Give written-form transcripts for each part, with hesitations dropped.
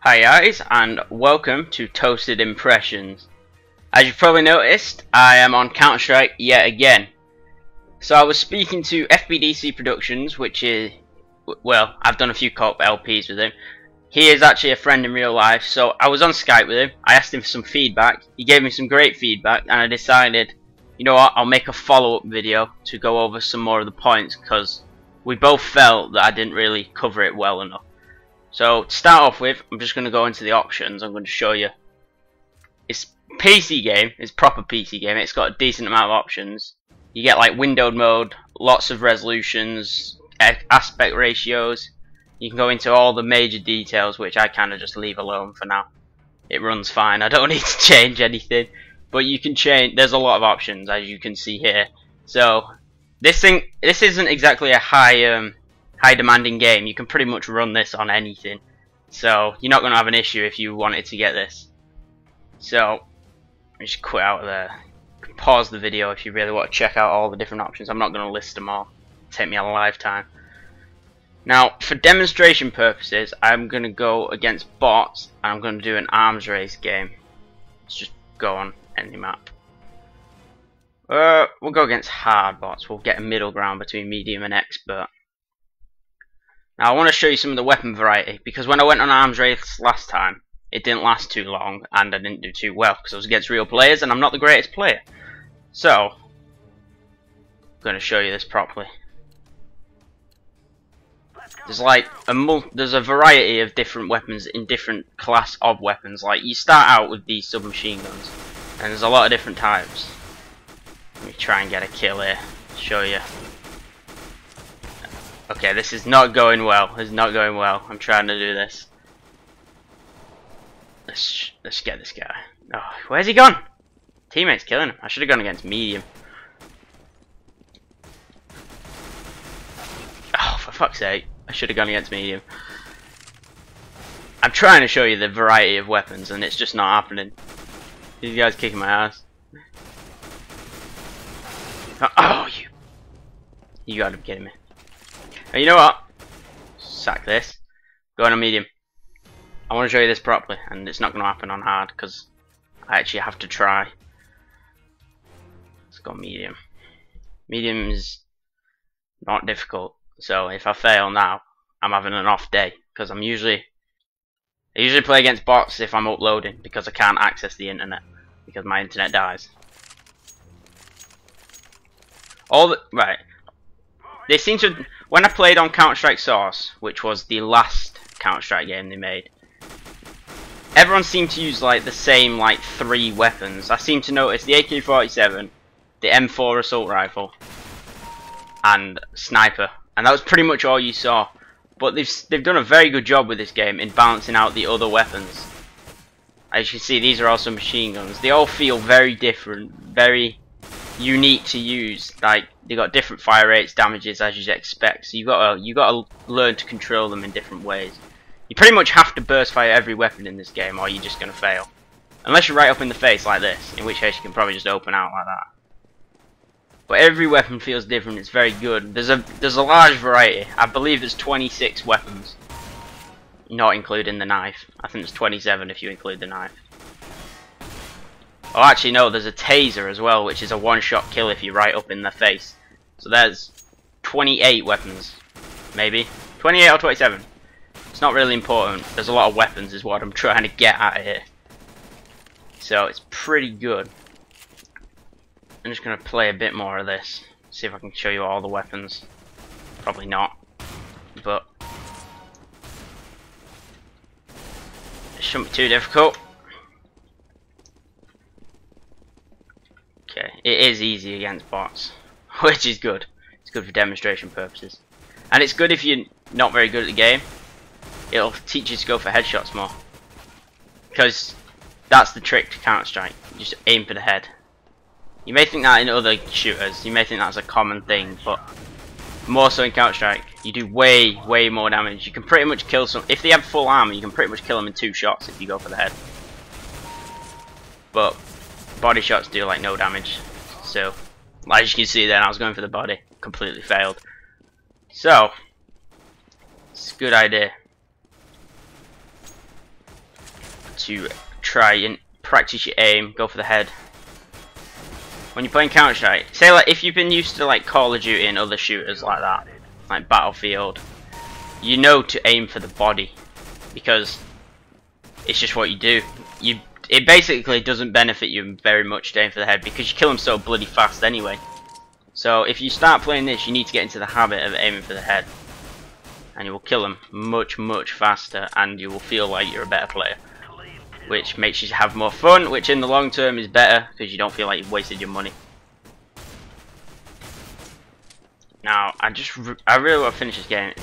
Hi guys, and welcome to Toasted Impressions. As you've probably noticed, I am on Counter-Strike yet again. So I was speaking to FBDCProductions, which is, well, I've done a few co-op LPs with him. He is actually a friend in real life, so I was on Skype with him. I asked him for some feedback. He gave me some great feedback, and I decided, you know what, I'll make a follow-up video to go over some more of the points, because we both felt that I didn't really cover it well enough. So to start off with, I'm just going to go into the options. I'm going to show you. It's PC game. It's proper PC game. It's got a decent amount of options. You get like windowed mode, lots of resolutions, aspect ratios. You can go into all the major details, which I kind of just leave alone for now. It runs fine. I don't need to change anything, but you can change. There's a lot of options, as you can see here. So this isn't exactly a high demanding game. You can pretty much run this on anything, so you're not going to have an issue if you wanted to get this. So just quit out of there, pause the video if you really want to check out all the different options. I'm not going to list them all, it'll take me a lifetime. Now for demonstration purposes, I'm going to go against bots and I'm going to do an arms race game. Let's just go on any map. We'll go against hard bots. We'll get a middle ground between medium and expert. Now I want to show you some of the weapon variety, because when I went on arms race last time, it didn't last too long and I didn't do too well because I was against real players and I'm not the greatest player. So I'm going to show you this properly. There's like there's a variety of different weapons in different class of weapons. Like you start out with these submachine guns, and there's a lot of different types. Let me try and get a kill here. Show you. Okay, this is not going well. It's not going well. I'm trying to do this. Let's get this guy. Oh, where's he gone? Teammate's killing him. I should have gone against medium. Oh, for fuck's sake. I should have gone against medium. I'm trying to show you the variety of weapons and it's just not happening. These guys kicking my ass. Oh, you gotta be kidding me. Oh, you know what? Sack this. Go on a medium. I want to show you this properly, and it's not going to happen on hard because I actually have to try. Let's go medium. Medium is not difficult, so if I fail now, I'm having an off day because I usually play against bots if I'm uploading because I can't access the internet because my internet dies. Right. They seem to. When I played on Counter-Strike Source, which was the last Counter-Strike game they made, everyone seemed to use like the same like 3 weapons. I seem to notice the AK-47, the M4 assault rifle, and sniper, and that was pretty much all you saw. But they've done a very good job with this game in balancing out the other weapons. As you can see, these are also machine guns. They all feel very different, very unique to use. Like they got different fire rates, damages, as you'd expect. So you got to learn to control them in different ways. You pretty much have to burst fire every weapon in this game, or you're just gonna fail. Unless you're right up in the face like this, in which case you can probably just open out like that. But every weapon feels different. It's very good. There's a large variety. I believe there's 26 weapons, not including the knife. I think there's 27 if you include the knife. Oh, actually no, there's a taser as well, which is a one-shot kill if you're right up in the face. So there's 28 weapons, maybe 28 or 27. It's not really important. There's a lot of weapons, is what I'm trying to get at here. So it's pretty good. I'm just gonna play a bit more of this. See if I can show you all the weapons. Probably not, but it shouldn't be too difficult. Okay, it is easy against bots, which is good. It's good for demonstration purposes. And it's good if you're not very good at the game. It'll teach you to go for headshots more. Because that's the trick to Counter-Strike. Just aim for the head. You may think that in other shooters, you may think that's a common thing, but more so in Counter-Strike, you do way more damage. You can pretty much kill some. If they have full armor, you can pretty much kill them in 2 shots if you go for the head. But body shots do like no damage, so as you can see then I was going for the body, completely failed. So it's a good idea. to try and practice your aim, go for the head. When you're playing Counter-Strike, say like if you've been used to like Call of Duty and other shooters like that, like Battlefield, you know to aim for the body because it's just what you do. It basically doesn't benefit you very much to aim for the head because you kill them so bloody fast anyway. So if you start playing this, you need to get into the habit of aiming for the head, and you will kill them much faster, and you will feel like you're a better player, which makes you have more fun, which in the long term is better because you don't feel like you've wasted your money. Now I really want to finish this game.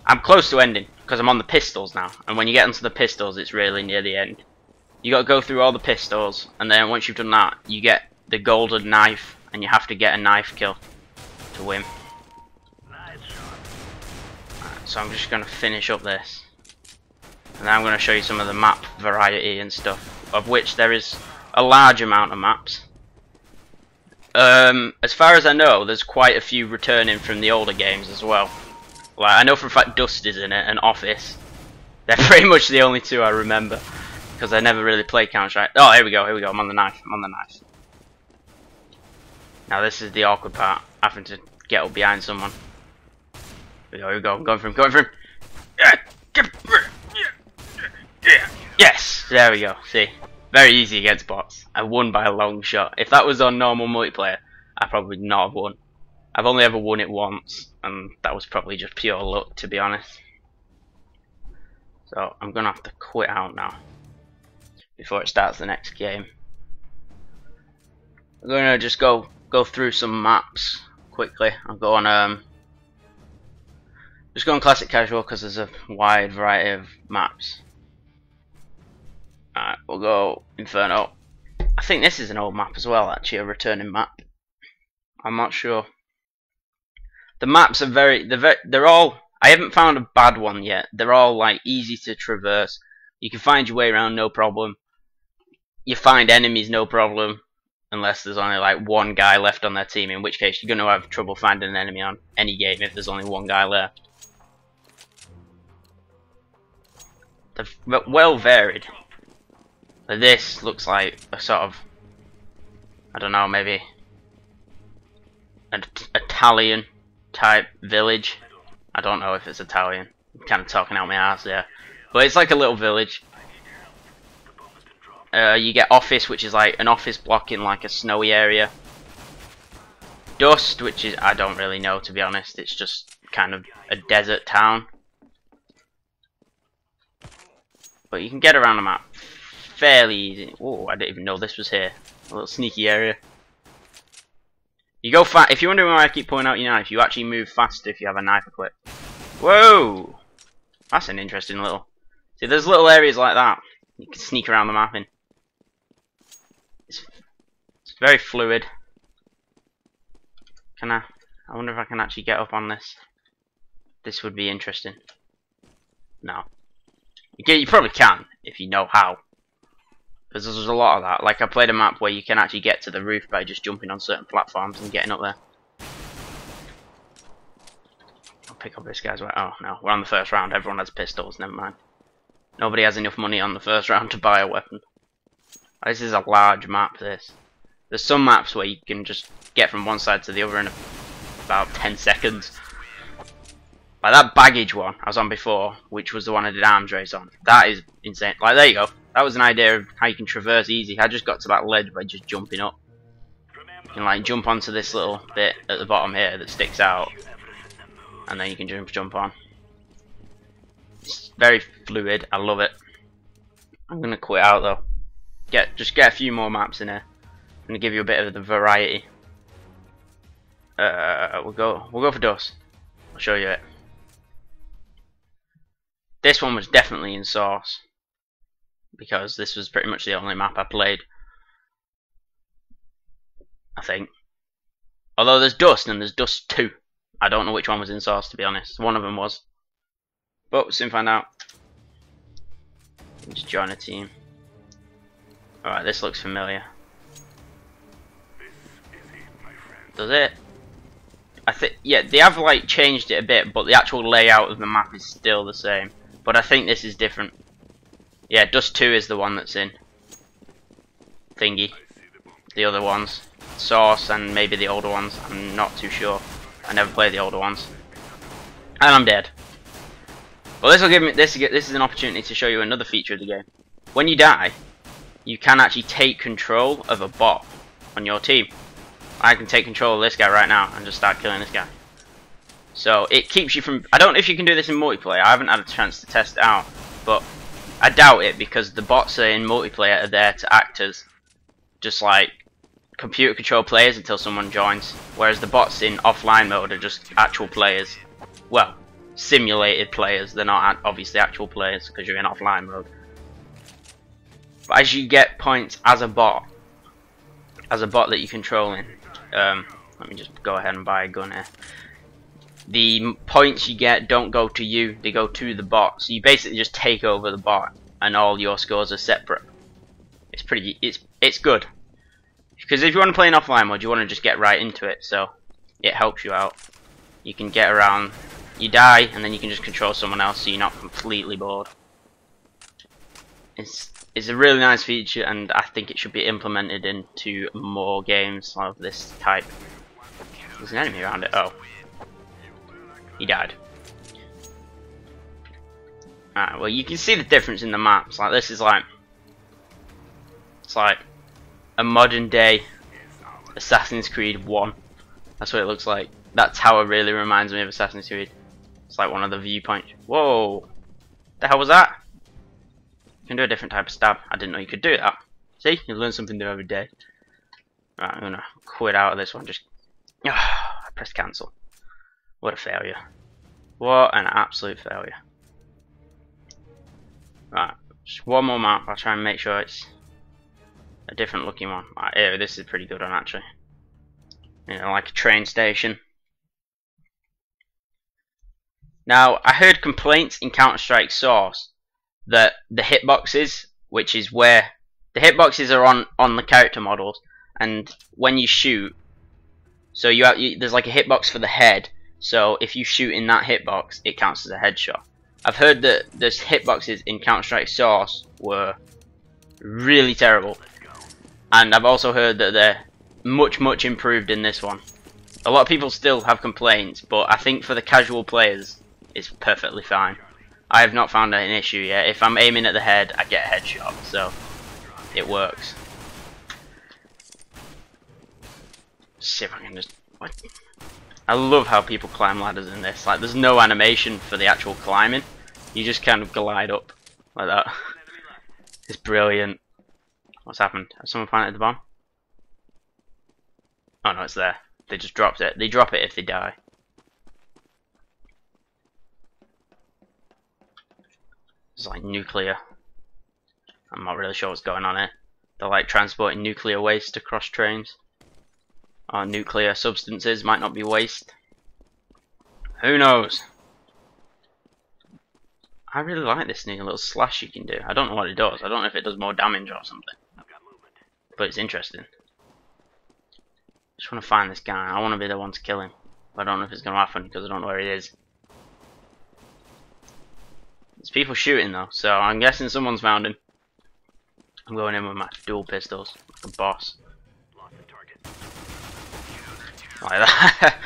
I'm close to ending because I'm on the pistols now, and when you get onto the pistols it's really near the end. You got to go through all the pistols, and then once you've done that you get the golden knife, and you have to get a knife kill to win. Right, so I'm just going to finish up this, and then I'm going to show you some of the map variety and stuff, of which there is a large amount of maps. As far as I know, there's quite a few returning from the older games as well. Like I know for a fact Dust is in it, and Office. They're pretty much the only two I remember, because I never really played Counter-Strike. Oh, here we go, I'm on the knife, Now this is the awkward part, having to get up behind someone. Here we go, I'm going for him, Yes, there we go, see. Very easy against bots. I won by a long shot. If that was on normal multiplayer, I probably would not have won. I've only ever won it once, and that was probably just pure luck, to be honest. So I'm gonna have to quit out now before it starts the next game. I'm gonna just go through some maps quickly. I'll go on just go on classic casual because there's a wide variety of maps. Alright, we'll go Inferno. I think this is an old map as well, actually, a returning map. I'm not sure. The maps are they're all, I haven't found a bad one yet. They're all like easy to traverse. You can find your way around no problem. You find enemies no problem, unless there's only like one guy left on their team, in which case you're going to have trouble finding an enemy on any game if there's only one guy left. They're well varied. But this looks like a sort of, I don't know, maybe an Italian type village. I don't know if it's Italian. I'm kind of talking out my ass there. But it's like a little village. You get Office, which is like an office block in like a snowy area. Dust, which is, I don't really know, to be honest. It's just kind of a desert town. But you can get around the map fairly easy. Oh, I didn't even know this was here. A little sneaky area. You go fast. If you're wondering why I keep pulling out your knife, you actually move faster if you have a knife equipped. Whoa! That's an interesting little... See, there's little areas like that you can sneak around the map in. It's very fluid. I wonder if I can actually get up on this. This would be interesting. No. You probably can, if you know how. Because there's a lot of that. Like, I played a map where you can actually get to the roof by just jumping on certain platforms and getting up there. I'll pick up this guy's way. Oh, no. We're on the first round. Everyone has pistols. Never mind. Nobody has enough money on the first round to buy a weapon. This is a large map, this. There's some maps where you can just get from one side to the other in about 10 seconds. Like that baggage one I was on before, which was the one I did arms race on. That is insane. Like, there you go. That was an idea of how you can traverse easy. I just got to that ledge by just jumping up. You can like jump onto this little bit at the bottom here that sticks out, and then you can jump on. It's very fluid. I love it. I'm gonna quit out though. Just get a few more maps in here. I'm gonna give you a bit of the variety. We'll go for Dust. I'll show you it. This one was definitely in Source, because this was pretty much the only map I played, I think. Although there's Dust and there's Dust 2. I don't know which one was in Source, to be honest. One of them was. But we'll soon find out. Just join a team. Alright, this looks familiar. Does it? I think, yeah, they have like changed it a bit, but the actual layout of the map is still the same. But I think this is different. Yeah, Dust 2 is the one that's in Thingy. The other ones, Source and maybe the older ones, I'm not too sure. I never played the older ones. And I'm dead. Well, this will give me this is an opportunity to show you another feature of the game. When you die, you can actually take control of a bot on your team. I can take control of this guy right now and just start killing this guy. So it keeps you from... I don't know if you can do this in multiplayer. I haven't had a chance to test it out, but I doubt it, because the bots in multiplayer are there to act as just like computer controlled players until someone joins, whereas the bots in offline mode are just actual players. Well, simulated players. They're not obviously actual players because you're in offline mode. But as you get points as a bot that you're controlling, let me just go ahead and buy a gun here. The points you get don't go to you, they go to the bot. So you basically just take over the bot, and all your scores are separate. It's good. Because if you want to play in offline mode, you want to just get right into it, so it helps you out. You can get around, you die, and then you can just control someone else, so you're not completely bored. It's a really nice feature, and I think it should be implemented into more games of this type. There's an enemy around it. Oh. He died. Alright, well, you can see the difference in the maps. Like, this is like... It's like a modern day Assassin's Creed 1. That's what it looks like. That's how it really reminds me of Assassin's Creed. It's like one of the viewpoints. Whoa! The hell was that? You can do a different type of stab. I didn't know you could do that. See? You learn something new every day. Right, I'm gonna quit out of this one. Just... I pressed cancel. What a failure. What an absolute failure. Right, just one more map. I'll try and make sure it's a different looking one. Right, here, this is a pretty good one actually. You know, like a train station. Now, I heard complaints in Counter-Strike Source that the hitboxes, which is where the hitboxes are on the character models, and when you shoot, so there's like a hitbox for the head. So if you shoot in that hitbox, it counts as a headshot. I've heard that the hitboxes in Counter-Strike Source were really terrible, and I've also heard that they're much improved in this one. A lot of people still have complaints, but I think for the casual players, it's perfectly fine. I have not found an issue yet. If I'm aiming at the head, I get a headshot, so it works. Let's see if I can just... What? I love how people climb ladders in this. Like, there's no animation for the actual climbing. You just kind of glide up like that. It's brilliant. What's happened? Has someone planted the bomb? Oh no, it's there. They just dropped it. They drop it if they die. It's like nuclear. I'm not really sure what's going on here. They're like transporting nuclear waste across trains. Or nuclear substances, might not be waste. Who knows? I really like this new little slash you can do. I don't know what it does. I don't know if it does more damage or something. But it's interesting. Just want to find this guy. I want to be the one to kill him. But I don't know if it's going to happen because I don't know where he is. There's people shooting though, so I'm guessing someone's found him. I'm going in with my dual pistols, like a boss. Like that.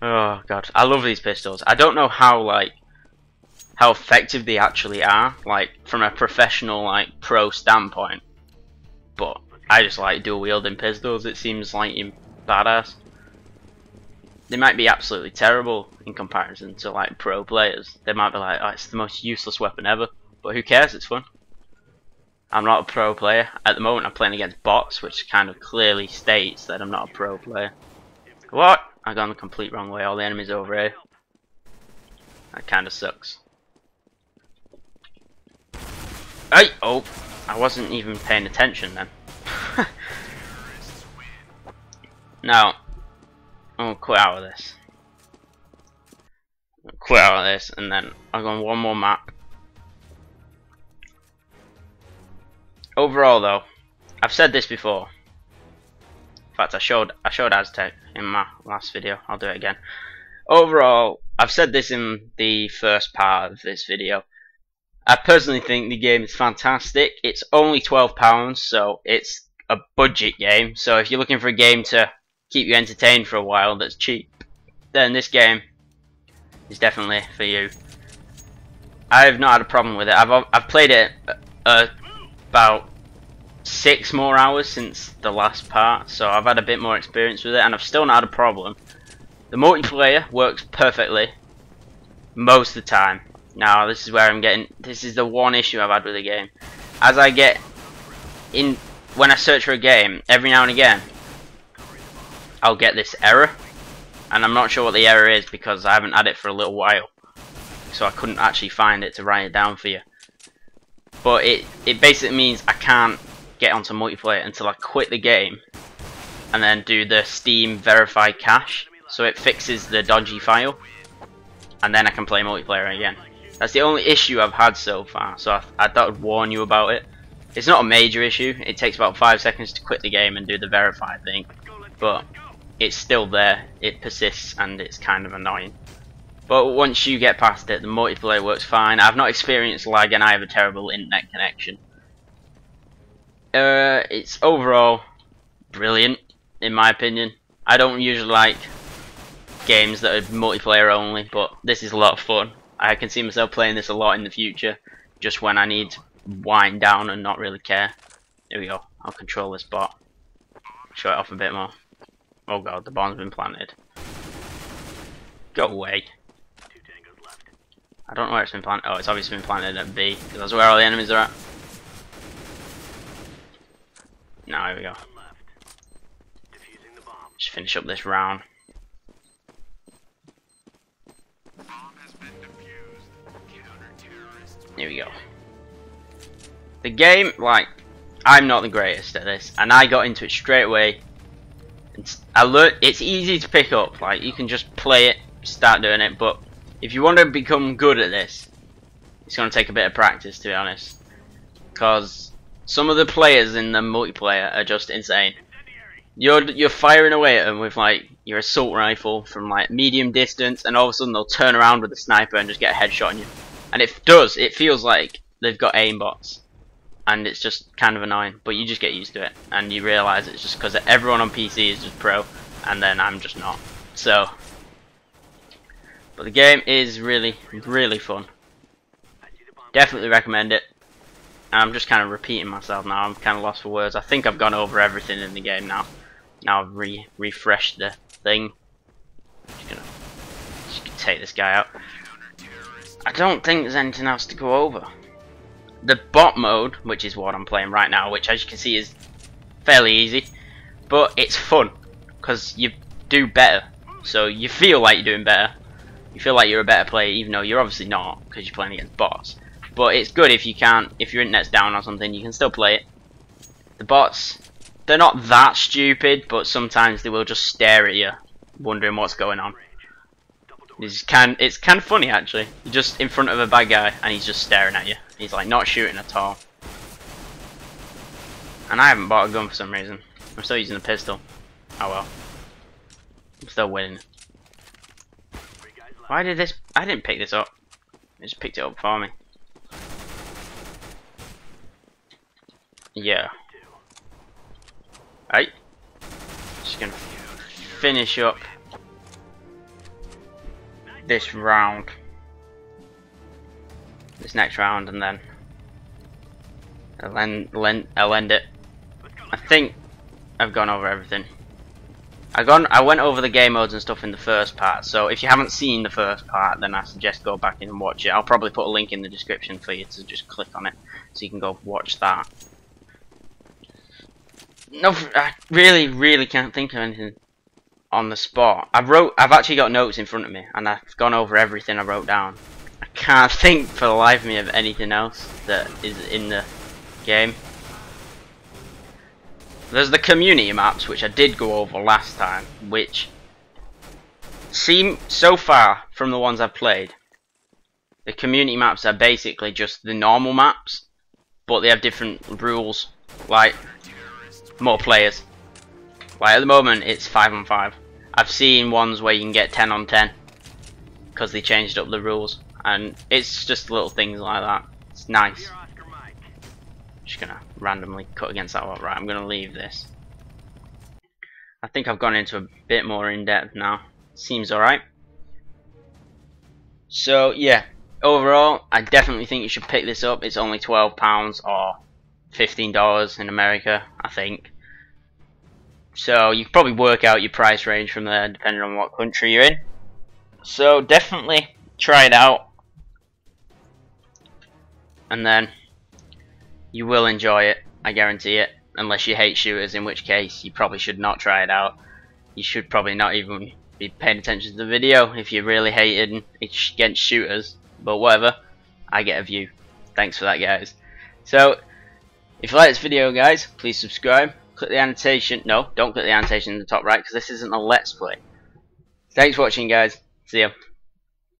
Oh god, I love these pistols. I don't know how effective they actually are, like from a professional, like pro standpoint. But I just like dual wielding pistols. It seems like you're badass. They might be absolutely terrible in comparison to like pro players. They might be like, oh, it's the most useless weapon ever. But who cares? It's fun. I'm not a pro player at the moment. I'm playing against bots, which kind of clearly states that I'm not a pro player. What? I gone the complete wrong way. All the enemies over here. That kind of sucks. Hey! Oh, I wasn't even paying attention then. Now, I'll quit out of this. I'll quit out of this, and then I'll go on one more map. Overall, though, I've said this before. In fact, I showed Aztec in my last video. I'll do it again. Overall, I've said this in the first part of this video. I personally think the game is fantastic. It's only £12, so it's a budget game. So if you're looking for a game to keep you entertained for a while that's cheap, then this game is definitely for you. I've not had a problem with it. I've played it about 6 more hours since the last part, so I've had a bit more experience with it, and I've still not had a problem. The multiplayer works perfectly most of the time. Now this is where this is the one issue I've had with the game. As I get in, when I search for a game, every now and again I'll get this error, and I'm not sure what the error is because I haven't had it for a little while, so I couldn't actually find it to write it down for you. But it basically means I can't get onto multiplayer until I quit the game and then do the Steam verified cache, so it fixes the dodgy file, and then I can play multiplayer again. That's the only issue I've had so far, so I thought I'd warn you about it. It's not a major issue. It takes about 5 seconds to quit the game and do the verified thing, but it's still there. It persists and it's kind of annoying. But once you get past it, the multiplayer works fine. I've not experienced lag and I have a terrible internet connection. It's overall brilliant in my opinion. I don't usually like games that are multiplayer only, but this is a lot of fun. I can see myself playing this a lot in the future, just when I need to wind down and not really care. There we go. I'll control this bot. Show it off a bit more. Oh god, the bomb's been planted. Go away. I don't know where it's been planted. Oh, it's obviously been planted at B, because that's where all the enemies are at. Now, here we go. Just finish up this round. Here we go. The game, like, I'm not the greatest at this, and I got into it straight away. I learned it's easy to pick up. Like, you can just play it, start doing it. But if you want to become good at this, it's going to take a bit of practice, to be honest. Because some of the players in the multiplayer are just insane. You're firing away at them with like your assault rifle from like medium distance, and all of a sudden they'll turn around with a sniper and just get a headshot on you. And it feels like they've got aimbots, and it's just kind of annoying, but you just get used to it, and you realise it's just because everyone on PC is just pro, and then I'm just not. So, but the game is really, really fun. Definitely recommend it. I'm just kind of repeating myself now. I'm kind of lost for words. I think I've gone over everything in the game now. Now I've refreshed the thing. Just gonna take this guy out. I don't think there's anything else to go over. The bot mode, which is what I'm playing right now, which as you can see is fairly easy, but it's fun because you do better. So you feel like you're doing better. You feel like you're a better player, even though you're obviously not, because you're playing against bots. But it's good if you can't, if your internet's down or something, you can still play it. The bots, they're not that stupid, but sometimes they will just stare at you, wondering what's going on. It's kind of funny actually. You're just in front of a bad guy and he's just staring at you. He's like not shooting at all. And I haven't bought a gun for some reason. I'm still using a pistol. Oh well. I'm still winning. Why did this? I didn't pick this up. It just picked it up for me. Yeah. Right. Just gonna finish up this round, this next round, and then I'll end it. I think I've gone over everything. I went over the game modes and stuff in the first part, so if you haven't seen the first part, then I suggest go back in and watch it. I'll probably put a link in the description for you to just click on it, so you can go watch that. No, I really can't think of anything on the spot. I've actually got notes in front of me, and I've gone over everything I wrote down. I can't think for the life of me of anything else that is in the game. There's the community maps, which I did go over last time, which seem, so far from the ones I've played, the community maps are basically just the normal maps, but they have different rules, like more players. Like at the moment it's 5 on 5. I've seen ones where you can get 10 on 10 because they changed up the rules, and it's just little things like that. It's nice. Just gonna randomly cut against that one. Right, I'm gonna leave this. I think I've gone into a bit more in depth now. Seems alright. So yeah, overall, I definitely think you should pick this up. It's only £12 or $15 in America, I think. So you can probably work out your price range from there, depending on what country you're in. So definitely try it out, and then you will enjoy it, I guarantee it. Unless you hate shooters, in which case you probably should not try it out. You should probably not even be paying attention to the video if you really hated against shooters. But whatever, I get a view. Thanks for that, guys. So if you like this video, guys, please subscribe. Click the annotation. No, don't click the annotation in the top right, because this isn't a let's play. Thanks for watching, guys. See ya.